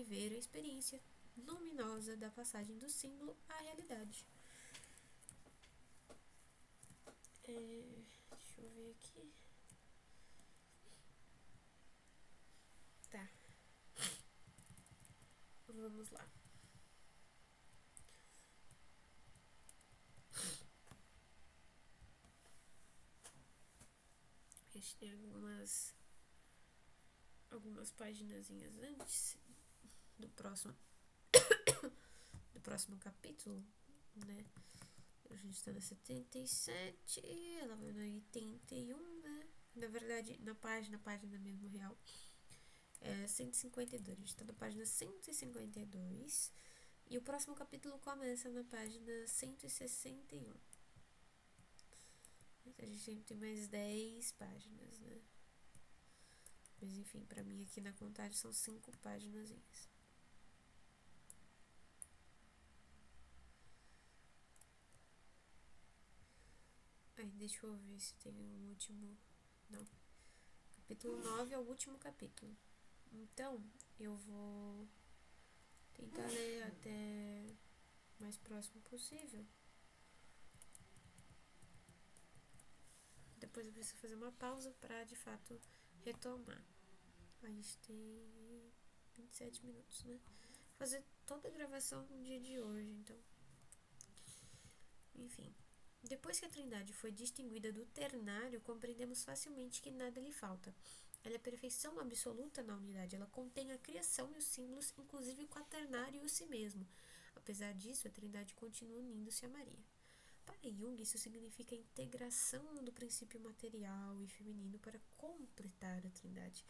viver a experiência luminosa da passagem do símbolo à realidade. Deixa eu ver aqui. Tá. Vamos lá. A gente tem algumas paginazinhas antes do próximo capítulo, né? A gente está na 77, ela vai na 81, né? Na verdade, na página mesmo real, é 152. A gente está na página 152 e o próximo capítulo começa na página 161. A gente tem mais 10 páginas, né? Mas enfim, pra mim aqui na contagem são 5 páginas. Aí deixa eu ver se tem um último. Não. Capítulo 9 é o último capítulo. Então, eu vou tentar ler até o mais próximo possível. Depois eu preciso fazer uma pausa pra de fato retomar. A gente tem 27 minutos, né? Fazer toda a gravação no dia de hoje, então. Enfim. Depois que a Trindade foi distinguida do ternário, compreendemos facilmente que nada lhe falta. Ela é perfeição absoluta na unidade. Ela contém a criação e os símbolos, inclusive o quaternário e o si mesmo. Apesar disso, a Trindade continua unindo-se a Maria. Para Jung, isso significa a integração do princípio material e feminino para completar a Trindade.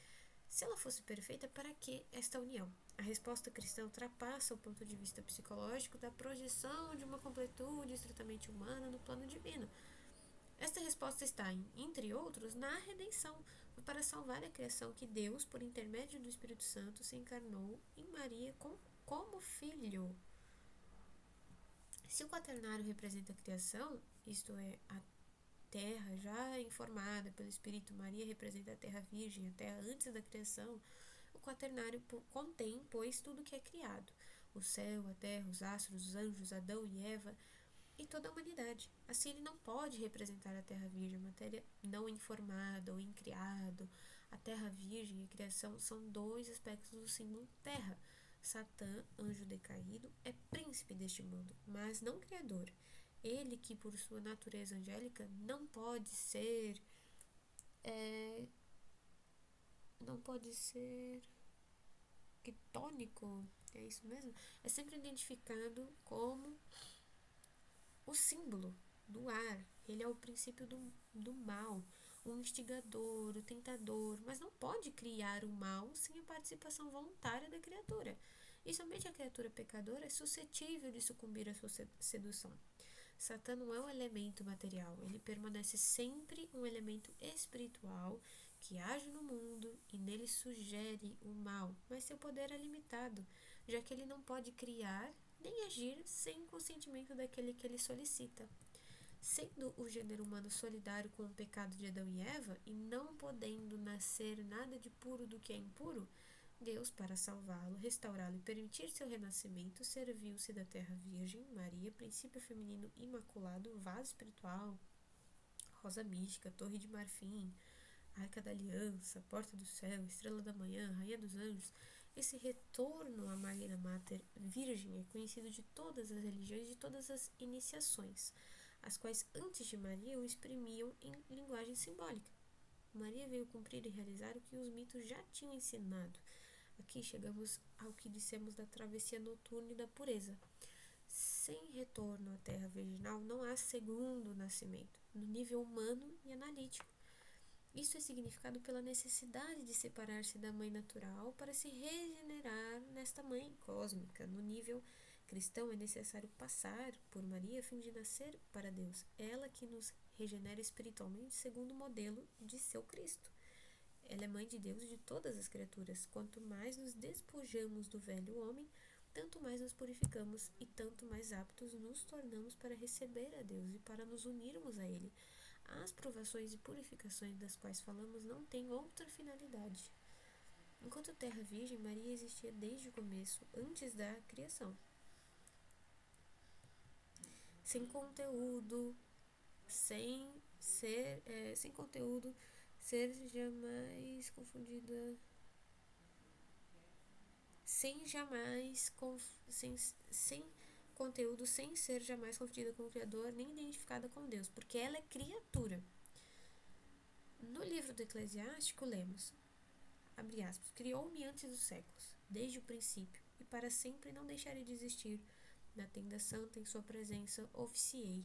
Se ela fosse perfeita, para que esta união? A resposta cristã ultrapassa o ponto de vista psicológico da projeção de uma completude estritamente humana no plano divino. Esta resposta está, entre outros, na redenção, para salvar a criação que Deus, por intermédio do Espírito Santo, se encarnou em Maria como filho. Se o quaternário representa a criação, isto é, a terra já informada pelo Espírito, Maria representa a terra virgem, a terra antes da criação, o quaternário contém, pois, tudo que é criado, o céu, a terra, os astros, os anjos, Adão e Eva, e toda a humanidade. Assim, ele não pode representar a terra virgem, a matéria não informada ou incriado. A terra virgem e a criação são dois aspectos do símbolo terra. Satã, anjo decaído, é príncipe deste mundo, mas não criador. Ele que, por sua natureza angélica, não pode ser quitônico, é isso mesmo? É sempre identificado como o símbolo do ar. Ele é o princípio do mal, o instigador, o tentador, mas não pode criar o mal sem a participação voluntária da criatura. E somente a criatura pecadora é suscetível de sucumbir à sua sedução. Satã não é um elemento material, ele permanece sempre um elemento espiritual que age no mundo e nele sugere o mal, mas seu poder é limitado, já que ele não pode criar nem agir sem consentimento daquele que ele solicita. Sendo o gênero humano solidário com o pecado de Adão e Eva e não podendo nascer nada de puro do que é impuro, Deus, para salvá-lo, restaurá-lo e permitir seu renascimento, serviu-se da terra virgem, Maria, princípio feminino imaculado, vaso espiritual, rosa mística, torre de marfim, arca da aliança, porta do céu, estrela da manhã, rainha dos anjos. Esse retorno à Maria Mater Virgem é conhecido de todas as religiões e de todas as iniciações, as quais antes de Maria o exprimiam em linguagem simbólica. Maria veio cumprir e realizar o que os mitos já tinham ensinado. Aqui chegamos ao que dissemos da travessia noturna e da pureza. Sem retorno à terra virginal, não há segundo nascimento, no nível humano e analítico. Isso é significado pela necessidade de separar-se da mãe natural para se regenerar nesta mãe cósmica. No nível cristão é necessário passar por Maria a fim de nascer para Deus. Ela que nos regenera espiritualmente segundo o modelo de seu Cristo. Ela é mãe de Deus e de todas as criaturas. Quanto mais nos despojamos do velho homem, tanto mais nos purificamos e tanto mais aptos nos tornamos para receber a Deus e para nos unirmos a Ele. As provações e purificações das quais falamos não têm outra finalidade Enquanto terra virgem, Maria existia desde o começo, antes da criação. Sem conteúdo, sem conteúdo, ser jamais confundida, sem conteúdo, sem ser jamais confundida com o Criador, nem identificada com Deus, porque ela é criatura. No livro do Eclesiástico, lemos, abre aspas, criou-me antes dos séculos, desde o princípio, e para sempre não deixarei de existir. Na tenda santa, em sua presença, oficiei.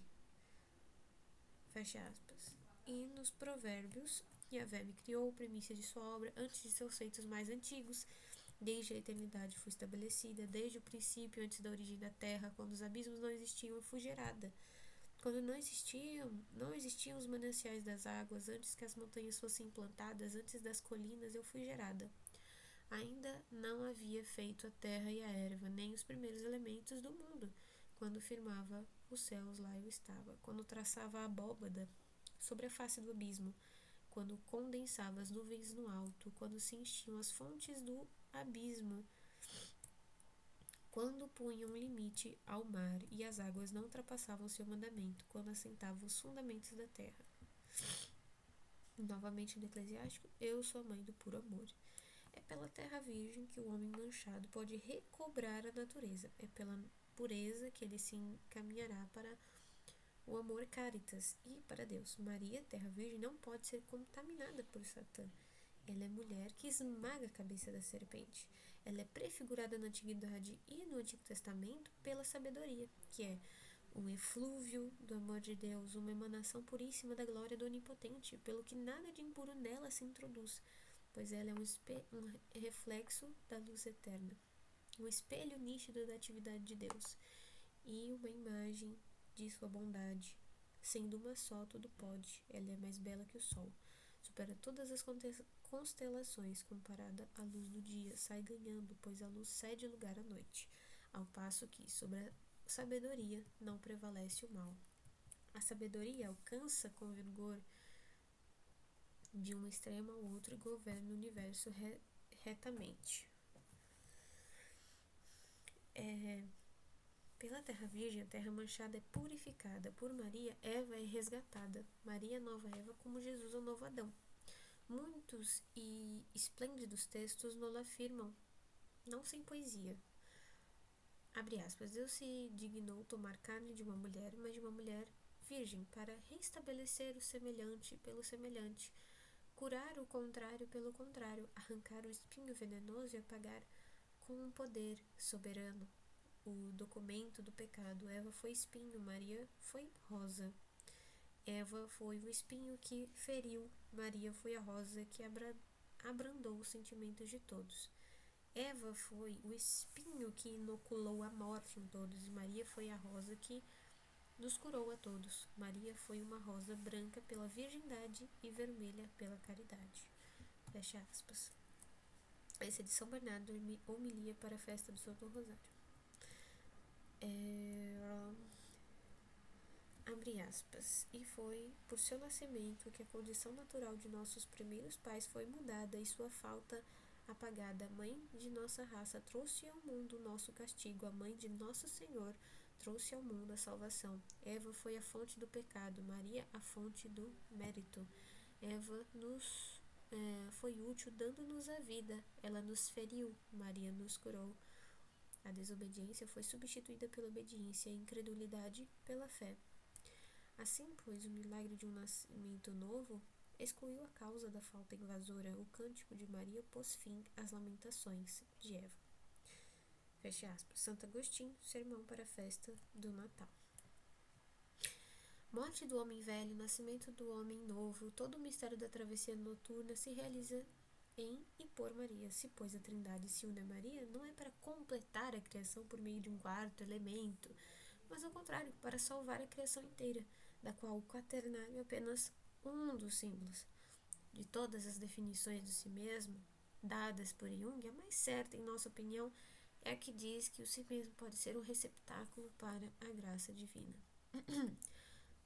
Fecha aspas. E nos provérbios, Yahvé me criou, primícia de sua obra, antes de seus feitos mais antigos. Desde a eternidade fui estabelecida, desde o princípio, antes da origem da terra, quando os abismos não existiam, eu fui gerada. Quando não existiam os mananciais das águas, antes que as montanhas fossem implantadas, antes das colinas, eu fui gerada. Ainda não havia feito a terra e a erva, nem os primeiros elementos do mundo. Quando firmava os céus, lá eu estava. Quando traçava a abóbada sobre a face do abismo, quando condensava as nuvens no alto, quando se enchiam as fontes do abismo, quando punha um limite ao mar e as águas não ultrapassavam seu mandamento, quando assentava os fundamentos da terra. Novamente no Eclesiástico, eu sou a mãe do puro amor. É pela terra virgem que o homem manchado pode recobrar a natureza. É pela pureza que ele se encaminhará para o amor caritas e para Deus. Maria, terra virgem, não pode ser contaminada por Satã. Ela é mulher que esmaga a cabeça da serpente. Ela é prefigurada na Antiguidade e no Antigo Testamento pela sabedoria, que é um eflúvio do amor de Deus, uma emanação puríssima da glória do Onipotente, pelo que nada de impuro nela se introduz, pois ela é um reflexo da luz eterna, um espelho nítido da atividade de Deus, e uma imagem de sua bondade. Sendo uma só, tudo pode. Ela é mais bela que o sol. Supera todas as constelações, comparada à luz do dia, sai ganhando, pois a luz cede lugar à noite, ao passo que, sobre a sabedoria, não prevalece o mal. A sabedoria alcança com vigor de um extremo ao outro e governa o universo retamente. Pela terra virgem, a terra manchada é purificada. Por Maria, Eva é resgatada. Maria, nova Eva, como Jesus, o novo Adão. Muitos e esplêndidos textos nos afirmam, não sem poesia. Abre aspas, Deus se dignou tomar carne de uma mulher, mas de uma mulher virgem, para restabelecer o semelhante pelo semelhante, curar o contrário pelo contrário, arrancar o espinho venenoso e apagar com um poder soberano o documento do pecado. Eva foi espinho, Maria foi rosa. Eva foi o espinho que feriu, Maria foi a rosa que abrandou os sentimentos de todos. Eva foi o espinho que inoculou a morte em todos, e Maria foi a rosa que nos curou a todos. Maria foi uma rosa branca pela virgindade e vermelha pela caridade. Fecha aspas. Essa é de São Bernardo, homilia para a festa do Santo Rosário. Abre aspas. E foi por seu nascimento que a condição natural de nossos primeiros pais foi mudada e sua falta apagada. A mãe de nossa raça trouxe ao mundo o nosso castigo. A mãe de nosso Senhor trouxe ao mundo a salvação. Eva foi a fonte do pecado, Maria a fonte do mérito. Eva foi útil dando-nos a vida. Ela nos feriu, Maria nos curou. A desobediência foi substituída pela obediência e a incredulidade pela fé. Assim, pois, o milagre de um nascimento novo excluiu a causa da falta invasora. O cântico de Maria pôs fim às lamentações de Eva. Fecha aspas. Santo Agostinho, sermão para a festa do Natal. Morte do homem velho, nascimento do homem novo, todo o mistério da travessia noturna se realiza em e por Maria. Se, pois, a Trindade se une a Maria, não é para completar a criação por meio de um quarto elemento, mas ao contrário, para salvar a criação inteira, da qual o quaternário é apenas um dos símbolos. De todas as definições de si mesmo, dadas por Jung, a mais certa, em nossa opinião, é a que diz que o si mesmo pode ser um receptáculo para a graça divina.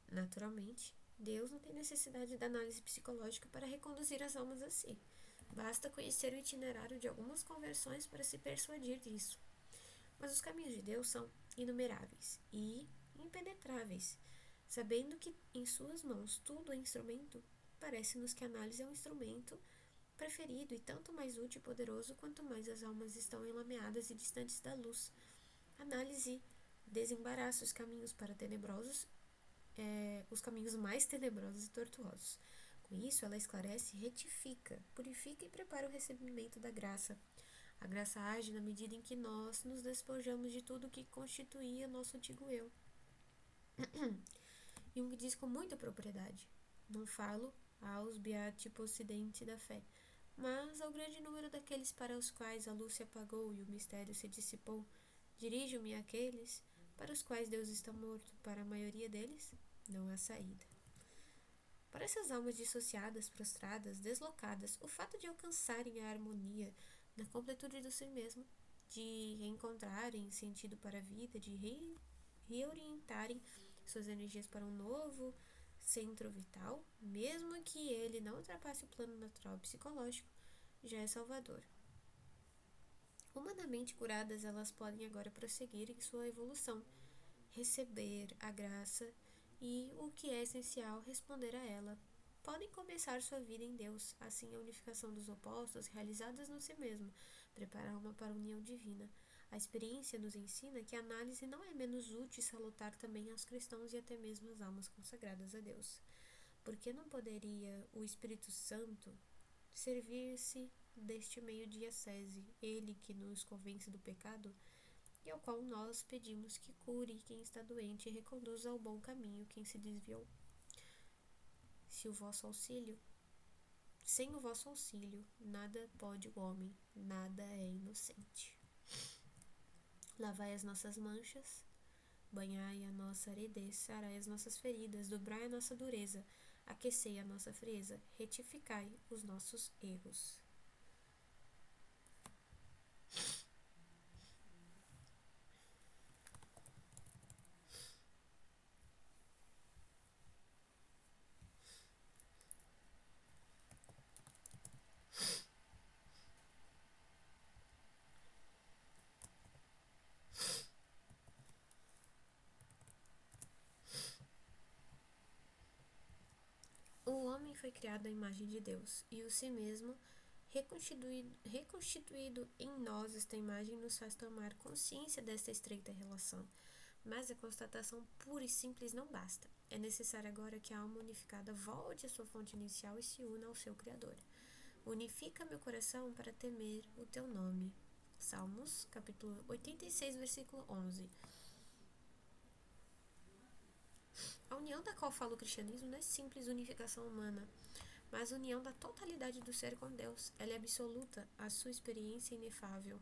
Naturalmente, Deus não tem necessidade da análise psicológica para reconduzir as almas a si. Basta conhecer o itinerário de algumas conversões para se persuadir disso. Mas os caminhos de Deus são inumeráveis e impenetráveis. Sabendo que em suas mãos tudo é instrumento, parece-nos que a análise é um instrumento preferido e tanto mais útil e poderoso quanto mais as almas estão enlameadas e distantes da luz. A análise desembaraça os caminhos para tenebrosos, os caminhos mais tenebrosos e tortuosos. Com isso, ela esclarece, retifica, purifica e prepara o recebimento da graça. A graça age na medida em que nós nos despojamos de tudo que constituía nosso antigo eu. Jung diz com muita propriedade: não falo aos beatipossidentes da fé, mas ao grande número daqueles para os quais a luz se apagou e o mistério se dissipou. Dirijo-me àqueles para os quais Deus está morto. Para a maioria deles, não há saída. Para essas almas dissociadas, prostradas, deslocadas, o fato de alcançarem a harmonia na completude do si mesmo, de reencontrarem sentido para a vida, de reorientarem suas energias para um novo centro vital, mesmo que ele não ultrapasse o plano natural psicológico, já é salvador. Humanamente curadas, elas podem agora prosseguir em sua evolução, receber a graça e, o que é essencial, responder a ela. Podem começar sua vida em Deus, assim a unificação dos opostos realizadas no si mesmo, prepara a alma para a união divina. A experiência nos ensina que a análise não é menos útil e salutar também aos cristãos e até mesmo às almas consagradas a Deus. Por que não poderia o Espírito Santo servir-se deste meio de ascese, ele que nos convence do pecado e ao qual nós pedimos que cure quem está doente e reconduza ao bom caminho quem se desviou? Se o vosso auxílio, sem o vosso auxílio, nada pode o homem, nada é inocente. Lavai as nossas manchas, banhai a nossa aridez, sarai as nossas feridas, dobrai a nossa dureza, aquecei a nossa frieza, retificai os nossos erros. O homem foi criado à imagem de Deus, e o si mesmo, reconstituído em nós, esta imagem nos faz tomar consciência desta estreita relação. Mas a constatação pura e simples não basta. É necessário agora que a alma unificada volte à sua fonte inicial e se una ao seu Criador. Unifica meu coração para temer o teu nome. Salmos, capítulo 86, versículo 11. A união da qual fala o cristianismo não é simples unificação humana, mas união da totalidade do ser com Deus. Ela é absoluta, a sua experiência é inefável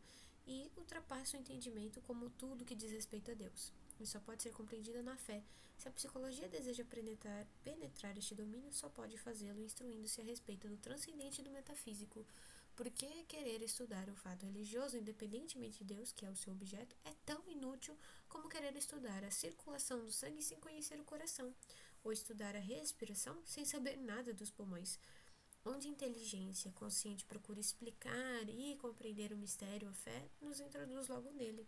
e ultrapassa o entendimento como tudo que diz respeito a Deus. E só pode ser compreendida na fé. Se a psicologia deseja penetrar este domínio, só pode fazê-lo instruindo-se a respeito do transcendente e do metafísico. Porque querer estudar o fato religioso, independentemente de Deus, que é o seu objeto, é tão inútil como querer estudar a circulação do sangue sem conhecer o coração, ou estudar a respiração sem saber nada dos pulmões. Onde a inteligência consciente procura explicar e compreender o mistério, a fé nos introduz logo nele.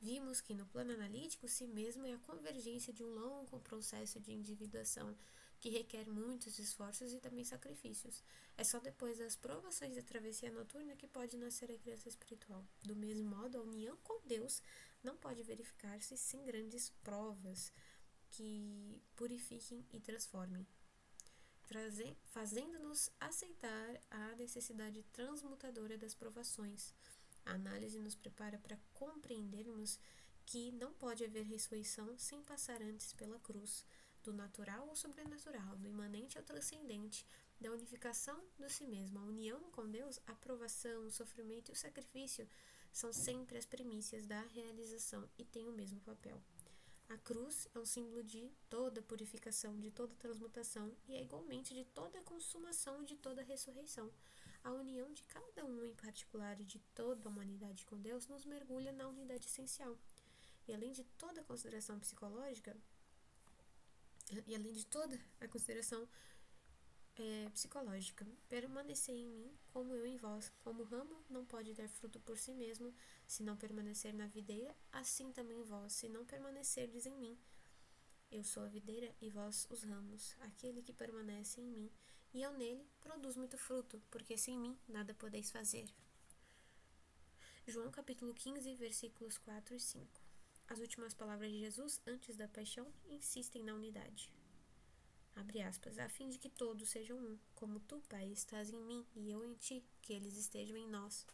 Vimos que no plano analítico, si mesmo é a convergência de um longo processo de individuação que requer muitos esforços e também sacrifícios. É só depois das provações da travessia noturna que pode nascer a criança espiritual. Do mesmo modo, a união com Deus não pode verificar-se sem grandes provas que purifiquem e transformem, fazendo-nos aceitar a necessidade transmutadora das provações. A análise nos prepara para compreendermos que não pode haver ressurreição sem passar antes pela cruz, do natural ao sobrenatural, do imanente ao transcendente, da unificação do si mesmo. A união com Deus, a provação, o sofrimento e o sacrifício são sempre as premissas da realização e têm o mesmo papel. A cruz é um símbolo de toda purificação, de toda transmutação e é igualmente de toda consumação e de toda ressurreição. A união de cada um em particular e de toda a humanidade com Deus nos mergulha na unidade essencial. E além de toda a consideração psicológica, e além de toda a consideração psicológica. Permanecei em mim, como eu em vós. Como o ramo não pode dar fruto por si mesmo, se não permanecer na videira, assim também vós, se não permanecerdes em mim. Eu sou a videira e vós os ramos. Aquele que permanece em mim e eu nele produz muito fruto, porque sem mim nada podeis fazer. João capítulo 15, versículos 4 e 5. As últimas palavras de Jesus antes da paixão insistem na unidade. Abre aspas, a fim de que todos sejam um, como tu, Pai, estás em mim e eu em ti, que eles estejam em nós.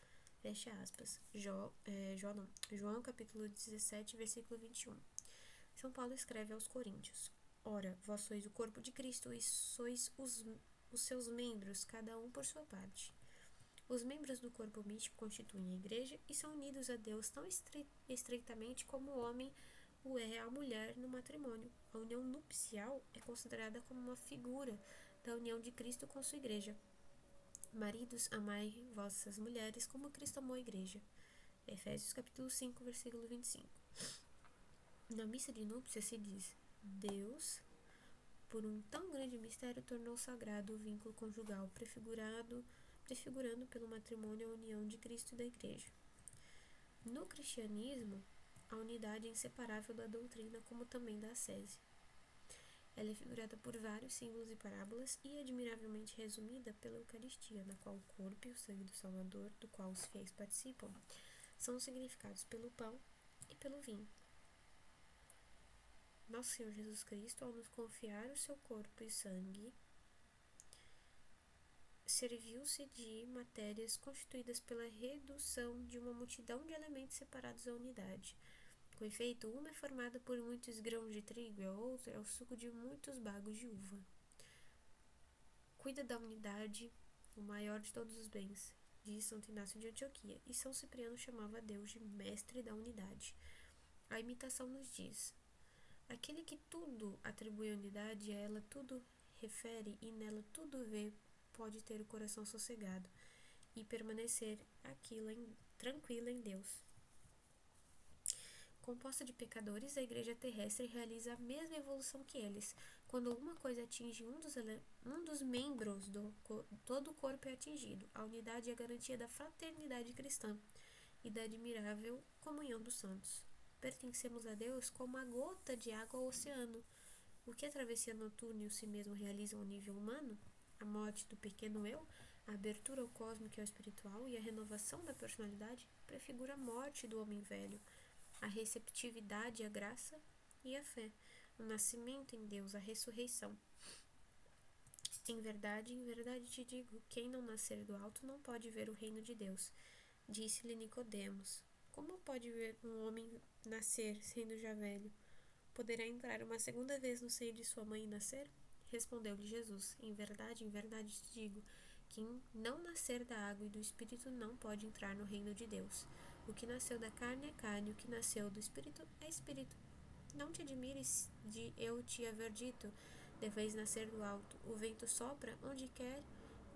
Fecha aspas. João capítulo 17, versículo 21. São Paulo escreve aos Coríntios: Ora, vós sois o corpo de Cristo e sois os seus membros, cada um por sua parte. Os membros do corpo místico constituem a igreja e são unidos a Deus tão estreitamente como o homem o é a mulher no matrimônio. A união nupcial é considerada como uma figura da união de Cristo com sua igreja. Maridos, amai vossas mulheres como Cristo amou a igreja. Efésios capítulo 5, versículo 25. Na missa de núpcias se diz: Deus, por um tão grande mistério, tornou sagrado o vínculo conjugal, prefigurando pelo matrimônio a união de Cristo e da igreja. No cristianismo, a unidade é inseparável da doutrina, como também da ascese. Ela é figurada por vários símbolos e parábolas e admiravelmente resumida pela Eucaristia, na qual o corpo e o sangue do Salvador, do qual os fiéis participam, são significados pelo pão e pelo vinho. Nosso Senhor Jesus Cristo, ao nos confiar o seu corpo e sangue, serviu-se de matérias constituídas pela redução de uma multidão de elementos separados à unidade. Com efeito, uma é formada por muitos grãos de trigo e a outra é o suco de muitos bagos de uva. Cuida da unidade, o maior de todos os bens, diz Santo Inácio de Antioquia, e São Cipriano chamava Deus de mestre da unidade. A imitação nos diz: aquele que tudo atribui à unidade, a ela tudo refere e nela tudo vê, pode ter o coração sossegado e permanecer tranquila em Deus. Composta de pecadores, a igreja terrestre realiza a mesma evolução que eles. Quando alguma coisa atinge um dos membros, todo o corpo é atingido. A unidade é a garantia da fraternidade cristã e da admirável comunhão dos santos. Pertencemos a Deus como a gota de água ao oceano. O que a travessia noturna e o si mesmo realizam ao nível humano, a morte do pequeno eu, a abertura ao cósmico e ao espiritual e a renovação da personalidade, prefigura a morte do homem velho, a receptividade à graça e à fé, o nascimento em Deus, a ressurreição. Em verdade te digo, quem não nascer do alto não pode ver o reino de Deus. Disse-lhe Nicodemos: como pode ver um homem nascer, sendo já velho? Poderá entrar uma segunda vez no seio de sua mãe e nascer? Respondeu-lhe Jesus: em verdade te digo, quem não nascer da água e do Espírito não pode entrar no reino de Deus. O que nasceu da carne é carne, o que nasceu do Espírito é Espírito. Não te admires de eu te haver dito, deveis nascer do alto. O vento sopra onde quer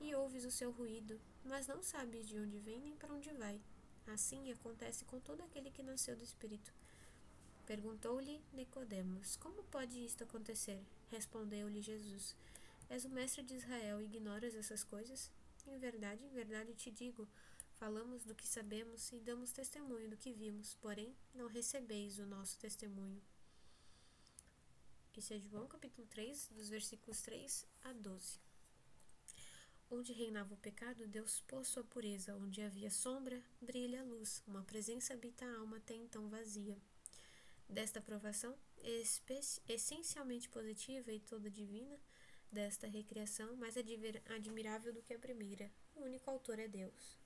e ouves o seu ruído, mas não sabes de onde vem nem para onde vai. Assim acontece com todo aquele que nasceu do Espírito. Perguntou-lhe Nicodemos: como pode isto acontecer? Respondeu-lhe Jesus: és o mestre de Israel e ignoras essas coisas? Em verdade te digo, falamos do que sabemos e damos testemunho do que vimos, porém não recebeis o nosso testemunho. Esse é João capítulo 3, dos versículos 3 a 12. Onde reinava o pecado, Deus pôs sua pureza. Onde havia sombra, brilha a luz. Uma presença habita a alma até então vazia. Desta aprovação, essencialmente positiva e toda divina, desta recriação, mais admirável do que a primeira, o único autor é Deus.